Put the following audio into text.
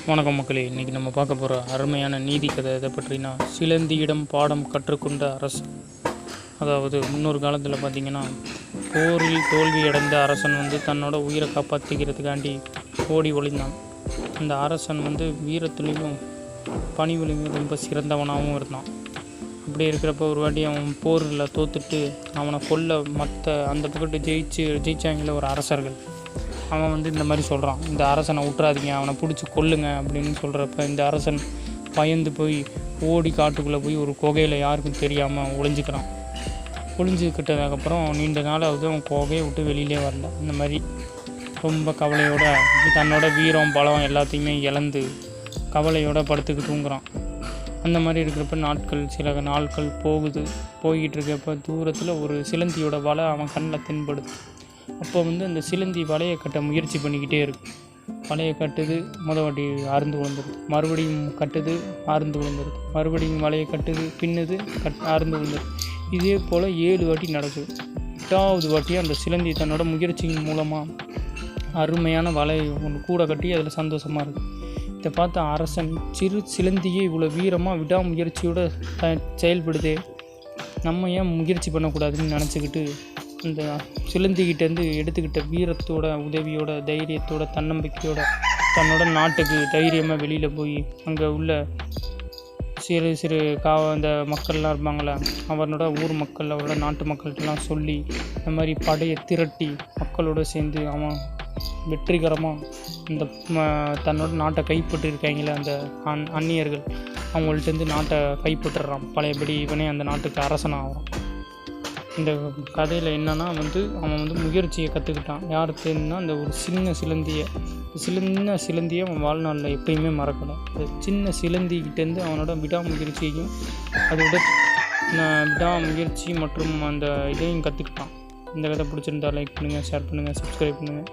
வணக்கம் மக்களே. இன்றைக்கி நம்ம பார்க்க போகிற அருமையான நீதி கதை எதை பற்றினா, சிலந்தியிடம் பாடம் கற்றுக்கொண்ட அரசு. அதாவது முன்னொரு காலத்தில் பார்த்திங்கன்னா, போரில் தோல்வியடைந்த அரசன் தன்னோட உயிரை காப்பாற்றிக்கிறதுக்காண்டி ஓடி ஒளிந்தான். அந்த அரசன் வீரத்துலேயும் பணிவிலையும் ரொம்ப சிறந்தவனாகவும் இருந்தான். அப்படி இருக்கிறப்ப ஒரு வாட்டி அவன் போரில் தோத்துட்டு அவனை கொல்ல மற்ற அந்த பக்கத்து ஜெயிச்சாங்கள ஒரு அரசர்கள், அவன் இந்த மாதிரி சொல்கிறான், இந்த அரசனை விட்டுறாதீங்க, அவனை பிடிச்சி கொல்லுங்க அப்படின்னு சொல்கிறப்ப இந்த அரசன் பயந்து போய் ஓடி காட்டுக்குள்ளே போய் ஒரு குகையில் யாருக்கும் தெரியாமல் ஒளிஞ்சிக்கிட்டதுக்கப்புறம் நீண்ட நாளாவது அவன் குகையை விட்டு வெளியிலே வரல. இந்த மாதிரி ரொம்ப கவலையோடு தன்னோட வீரம் பலம் எல்லாத்தையுமே இழந்து கவலையோடு படுத்துக்கு தூங்குறான். அந்த மாதிரி இருக்கிறப்ப சில நாட்கள் போய்கிட்டு இருக்கப்போ தூரத்தில் ஒரு சிலந்தியோட வலை அவன் கண்ணில் தென்படுது. அப்போ அந்த சிலந்தி வலையை கட்ட முயற்சி பண்ணிக்கிட்டே இருக்கு. வலையை கட்டுது, வாட்டி அறுந்து விழுந்துருது, மறுபடியும் கட்டுது, அறுந்து விழுந்துருது, மறுபடியும் வலையை கட்டுது, பின்னுது, அறுந்து விழுந்துருது. இதே போல் 7 வாட்டி நடக்குது. 8வது வாட்டியாக அந்த சிலந்தி தன்னோட முயற்சியின் மூலமாக அருமையான வலையை ஒன்று கூட கட்டி அதில் சந்தோஷமாக இருக்குது. இதை பார்த்த அரசன், சிறு சிலந்தியே இவ்வளோ வீரமாக விடாமுயற்சியோடு செயல்படுதே, நம்ம ஏன் முயற்சி பண்ணக்கூடாதுன்னு நினச்சிக்கிட்டு இந்த சிலந்திக்கிட்டேருந்து எடுத்துக்கிட்ட வீரத்தோட உதவியோட தைரியத்தோட தன்னம்பிக்கையோட தன்னோட நாட்டுக்கு தைரியமாக வெளியில் போய் அங்கே உள்ள சிறு அந்த மக்கள்லாம் இருப்பாங்களே, அவனோட ஊர் மக்கள், அவரோட நாட்டு மக்கள்கிட்டலாம் சொல்லி இந்த மாதிரி படையை திரட்டி மக்களோடு சேர்ந்து அவன் வெற்றிகரமாக இந்த தன்னோட நாட்டை கைப்பற்றிருக்காங்களே அந்த அந்நியர்கள், அவங்கள்ட்டேருந்து நாட்டை கைப்பற்றுறான். பழையபடி இவனே அந்த நாட்டுக்கு அரசனாகிறான். இந்த கதையில் என்னென்னா அவன் முயற்சியை கற்றுக்கிட்டான். யாருக்குன்னா அந்த ஒரு சின்ன சிலந்தியை அவன் வாழ்நாளில் எப்பயுமே மறக்கலை. அந்த சின்ன சிலந்திக்கிட்டேருந்து அவனோட விடாமுயற்சியையும் அதோட விடாமுயற்சி மற்றும் அந்த இதையும் கற்றுக்கிட்டான். இந்த கதை பிடிச்சிருந்தா லைக் பண்ணுங்கள், ஷேர் பண்ணுங்கள், சப்ஸ்கிரைப் பண்ணுங்கள்.